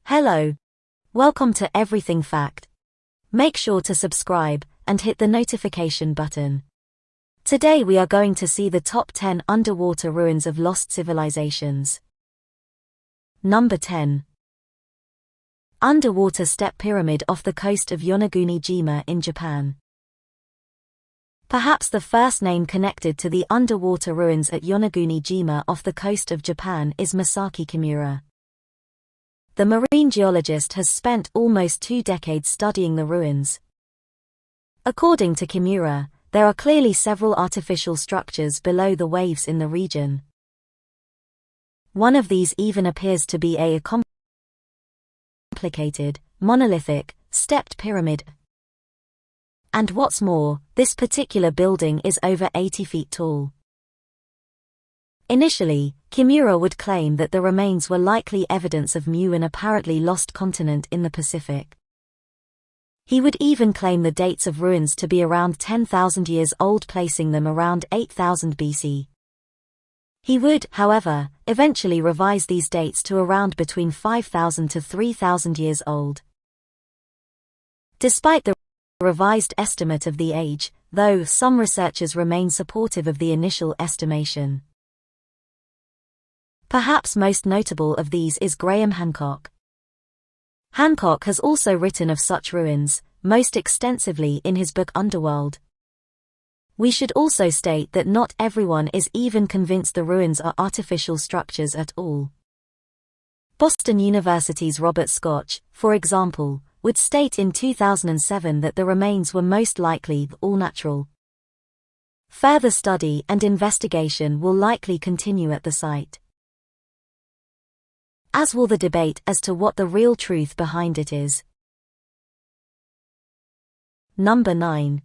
Hello. Welcome to Everything Fact. Make sure to subscribe and hit the notification button. Today we are going to see the top 10 underwater ruins of lost civilizations. Number 10. Underwater Step Pyramid off the coast of Yonaguni-jima in Japan. Perhaps the first name connected to the underwater ruins at Yonaguni-jima off the coast of Japan is Masaki Kimura. The marine geologist has spent almost 2 decades studying the ruins. According to Kimura, there are clearly several artificial structures below the waves in the region. One of these even appears to be a complicated, monolithic, stepped pyramid. And what's more, this particular building is over 80 feet tall. Initially, Kimura would claim that the remains were likely evidence of an apparently lost continent in the Pacific. He would even claim the dates of ruins to be around 10,000 years old, placing them around 8000 BC. He would, however, eventually revise these dates to around between 5,000 to 3,000 years old. Despite the revised estimate of the age, though, some researchers remain supportive of the initial estimation. Perhaps most notable of these is Graham Hancock. Hancock has also written of such ruins, most extensively in his book Underworld. We should also state that not everyone is even convinced the ruins are artificial structures at all. Boston University's Robert Scotch, for example, would state in 2007 that the remains were most likely all natural. Further study and investigation will likely continue at the site, as will the debate as to what the real truth behind it is. Number 9.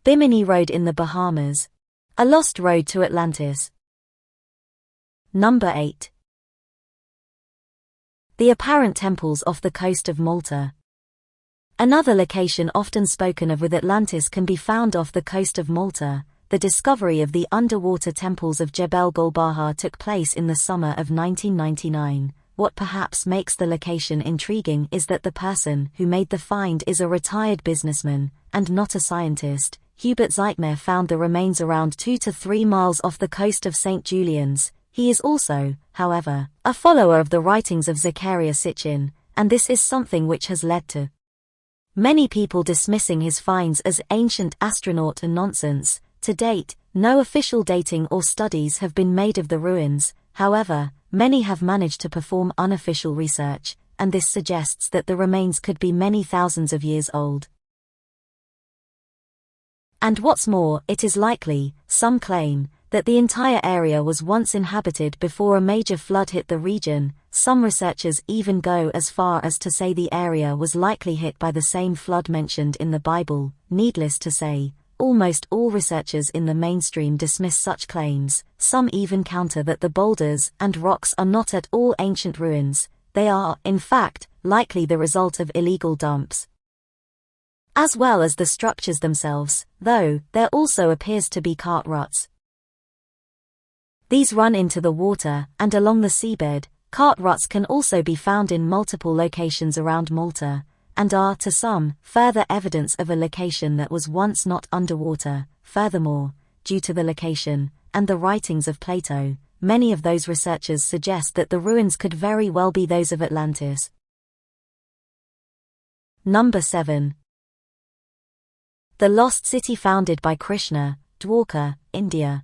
Bimini Road in the Bahamas. A lost road to Atlantis. Number 8. The apparent temples off the coast of Malta. Another location often spoken of with Atlantis can be found off the coast of Malta. The discovery of the underwater temples of Jebel Golbaha took place in the summer of 1999. What perhaps makes the location intriguing is that the person who made the find is a retired businessman, and not a scientist. Hubert Zeitmer found the remains around 2 to 3 miles off the coast of St. Julian's. He is also, however, a follower of the writings of Zecharia Sitchin, and this is something which has led to many people dismissing his finds as ancient astronaut and nonsense. To date, no official dating or studies have been made of the ruins. However, many have managed to perform unofficial research, and this suggests that the remains could be many thousands of years old. And what's more, it is likely, some claim, that the entire area was once inhabited before a major flood hit the region. Some researchers even go as far as to say the area was likely hit by the same flood mentioned in the Bible. Needless to say, almost all researchers in the mainstream dismiss such claims. Some even counter that the boulders and rocks are not at all ancient ruins. They are, in fact, likely the result of illegal dumps, as well as the structures themselves, though there also appears to be cart ruts. These run into the water and along the seabed. Cart ruts can also be found in multiple locations around Malta, and are, to some, further evidence of a location that was once not underwater. Furthermore, due to the location and the writings of Plato, many of those researchers suggest that the ruins could very well be those of Atlantis. Number 7. The lost city founded by Krishna, Dwarka, India.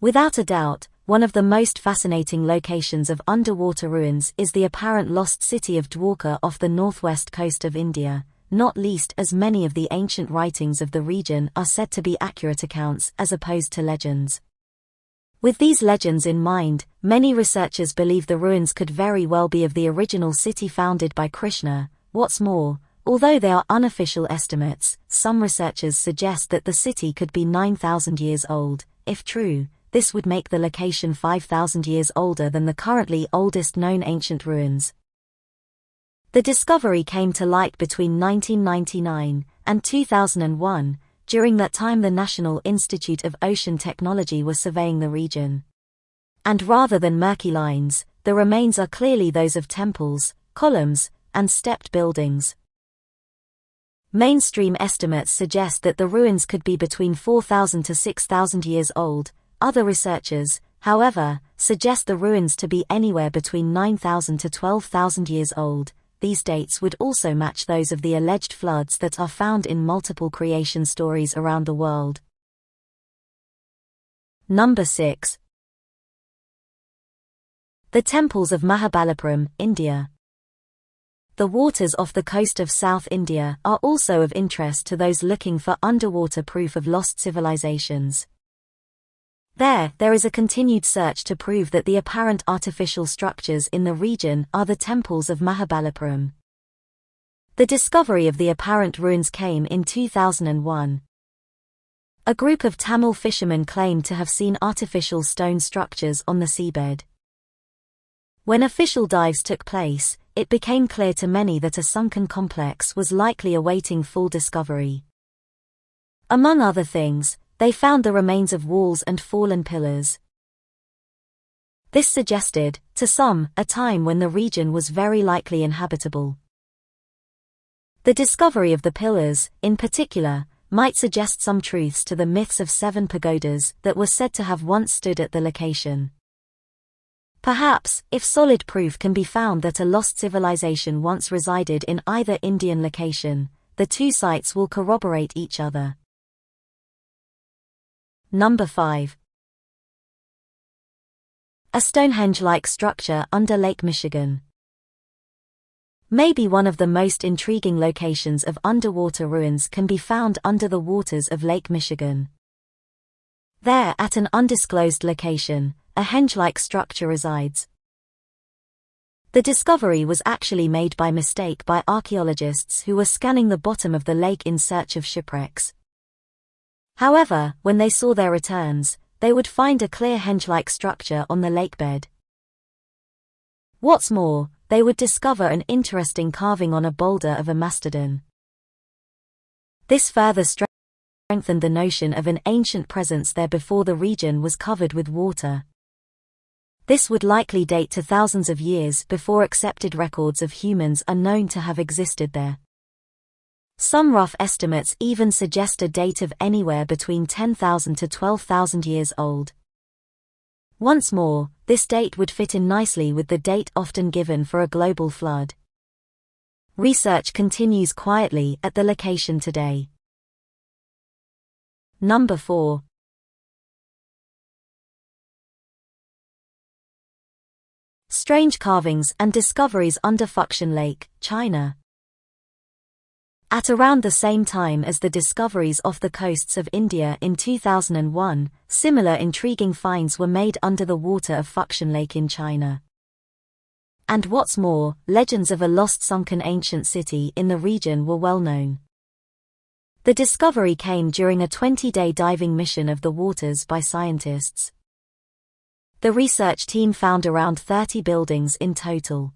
Without a doubt, one of the most fascinating locations of underwater ruins is the apparent lost city of Dwarka off the northwest coast of India, not least as many of the ancient writings of the region are said to be accurate accounts as opposed to legends. With these legends in mind, many researchers believe the ruins could very well be of the original city founded by Krishna. What's more, although they are unofficial estimates, some researchers suggest that the city could be 9,000 years old. If true, this would make the location 5,000 years older than the currently oldest known ancient ruins. The discovery came to light between 1999 and 2001. During that time the National Institute of Ocean Technology was surveying the region. And rather than murky lines, the remains are clearly those of temples, columns, and stepped buildings. Mainstream estimates suggest that the ruins could be between 4,000 to 6,000 years old. Other researchers, however, suggest the ruins to be anywhere between 9,000 to 12,000 years old. These dates would also match those of the alleged floods that are found in multiple creation stories around the world. Number 6. The temples of Mahabalipuram, India. The waters off the coast of South India are also of interest to those looking for underwater proof of lost civilizations. There is a continued search to prove that the apparent artificial structures in the region are the temples of Mahabalipuram. The discovery of the apparent ruins came in 2001. A group of Tamil fishermen claimed to have seen artificial stone structures on the seabed. When official dives took place, it became clear to many that a sunken complex was likely awaiting full discovery. Among other things, they found the remains of walls and fallen pillars. This suggested, to some, a time when the region was very likely inhabitable. The discovery of the pillars, in particular, might suggest some truths to the myths of 7 pagodas that were said to have once stood at the location. Perhaps, if solid proof can be found that a lost civilization once resided in either Indian location, the two sites will corroborate each other. Number 5. A Stonehenge-like structure under Lake Michigan. Maybe one of the most intriguing locations of underwater ruins can be found under the waters of Lake Michigan. There, at an undisclosed location, a henge-like structure resides. The discovery was actually made by mistake by archaeologists who were scanning the bottom of the lake in search of shipwrecks. However, when they saw their returns, they would find a clear henge-like structure on the lakebed. What's more, they would discover an interesting carving on a boulder of a mastodon. This further strengthened the notion of an ancient presence there before the region was covered with water. This would likely date to thousands of years before accepted records of humans are known to have existed there. Some rough estimates even suggest a date of anywhere between 10,000 to 12,000 years old. Once more, this date would fit in nicely with the date often given for a global flood. Research continues quietly at the location today. Number 4. Strange carvings and discoveries under Fuxian Lake, China. At around the same time as the discoveries off the coasts of India in 2001, similar intriguing finds were made under the water of Fuxian Lake in China. And what's more, legends of a lost sunken ancient city in the region were well known. The discovery came during a 20-day diving mission of the waters by scientists. The research team found around 30 buildings in total.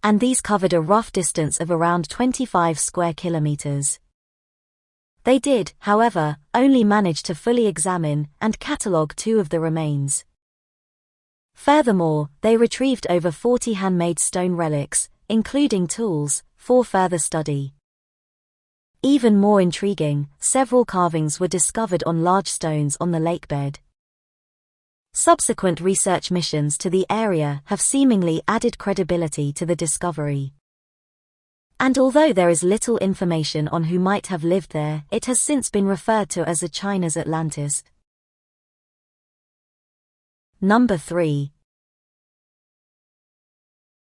And these covered a rough distance of around 25 square kilometers. They did, however, only manage to fully examine and catalogue 2 of the remains. Furthermore, they retrieved over 40 handmade stone relics, including tools, for further study. Even more intriguing, several carvings were discovered on large stones on the lakebed. Subsequent research missions to the area have seemingly added credibility to the discovery. And although there is little information on who might have lived there, it has since been referred to as China's Atlantis. Number 3.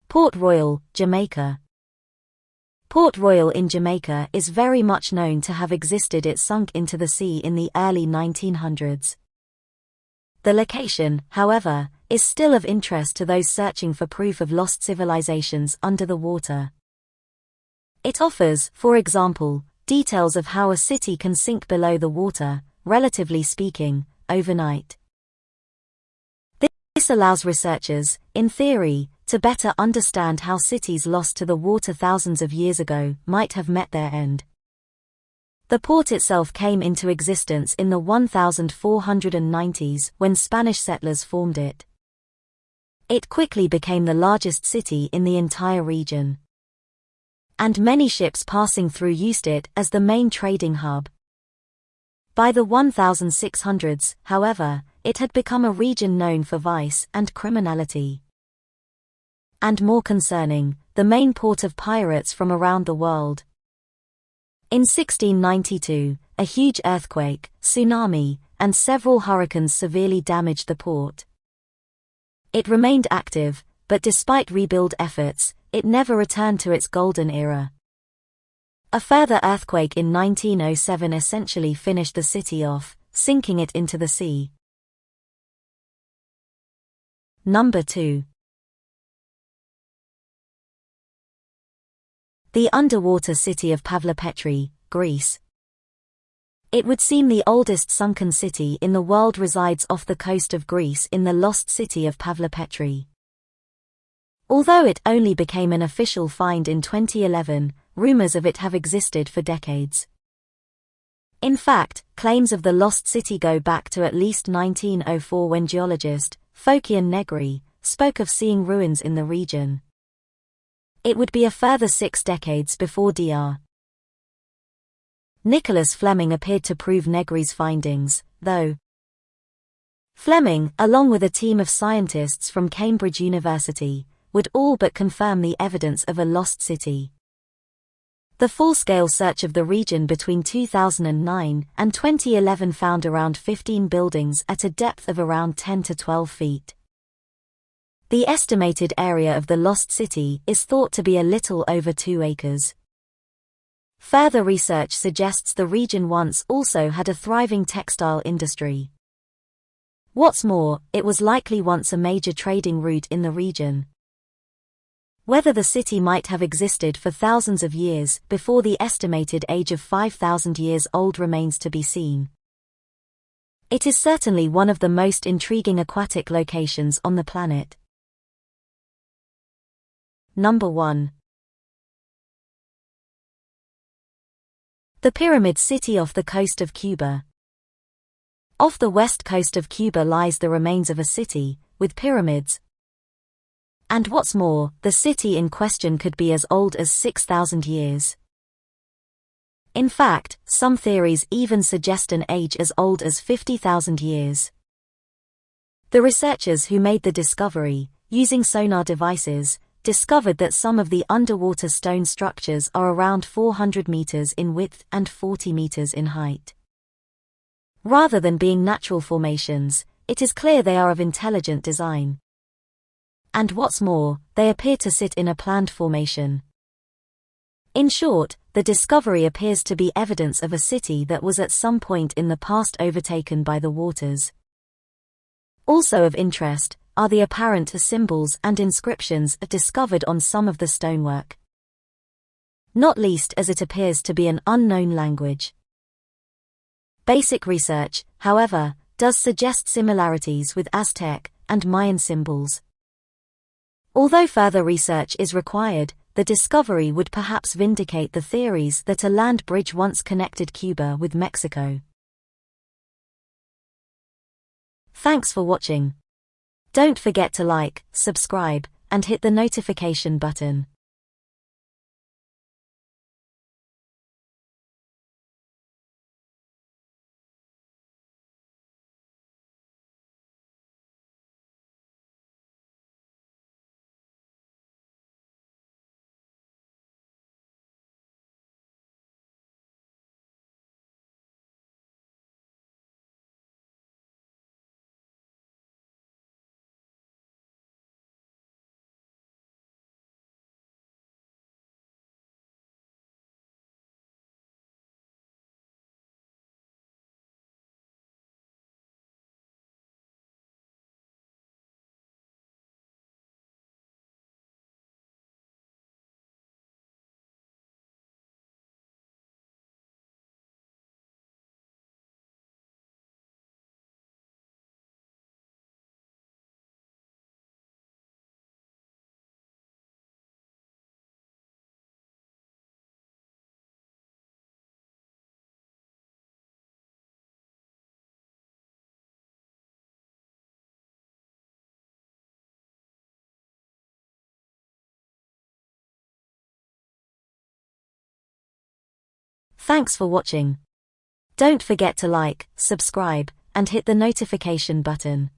Port Royal, Jamaica. Port Royal in Jamaica is very much known to have existed. It sunk into the sea in the early 1900s. The location, however, is still of interest to those searching for proof of lost civilizations under the water. It offers, for example, details of how a city can sink below the water, relatively speaking, overnight. This allows researchers, in theory, to better understand how cities lost to the water thousands of years ago might have met their end. The port itself came into existence in the 1490s when Spanish settlers formed it. It quickly became the largest city in the entire region, and many ships passing through used it as the main trading hub. By the 1600s, however, it had become a region known for vice and criminality. And more concerning, the main port of pirates from around the world. In 1692, a huge earthquake, tsunami, and several hurricanes severely damaged the port. It remained active, but despite rebuild efforts, it never returned to its golden era. A further earthquake in 1907 essentially finished the city off, sinking it into the sea. Number 2. The underwater city of Pavlopetri, Greece. It would seem the oldest sunken city in the world resides off the coast of Greece in the lost city of Pavlopetri. Although it only became an official find in 2011, rumors of it have existed for decades. In fact, claims of the lost city go back to at least 1904 when geologist Fokion Negri spoke of seeing ruins in the region. It would be a further 6 decades before Dr. Nicholas Fleming appeared to prove Negri's findings, though. Fleming, along with a team of scientists from Cambridge University, would all but confirm the evidence of a lost city. The full-scale search of the region between 2009 and 2011 found around 15 buildings at a depth of around 10 to 12 feet. The estimated area of the lost city is thought to be a little over 2 acres. Further research suggests the region once also had a thriving textile industry. What's more, it was likely once a major trading route in the region. Whether the city might have existed for thousands of years before the estimated age of 5,000 years old remains to be seen. It is certainly one of the most intriguing aquatic locations on the planet. Number 1. The Pyramid City off the coast of Cuba. Off the west coast of Cuba lies the remains of a city, with pyramids. And what's more, the city in question could be as old as 6,000 years. In fact, some theories even suggest an age as old as 50,000 years. The researchers who made the discovery, using sonar devices, discovered that some of the underwater stone structures are around 400 meters in width and 40 meters in height. Rather than being natural formations, it is clear they are of intelligent design. And what's more, they appear to sit in a planned formation. In short, the discovery appears to be evidence of a city that was at some point in the past overtaken by the waters. Also of interest are the apparent symbols and inscriptions discovered on some of the stonework. Not least as it appears to be an unknown language. Basic research, however, does suggest similarities with Aztec and Mayan symbols. Although further research is required, the discovery would perhaps vindicate the theories that a land bridge once connected Cuba with Mexico. Thanks for watching. Don't forget to like, subscribe, and hit the notification button. Thanks for watching. Don't forget to like, subscribe, and hit the notification button.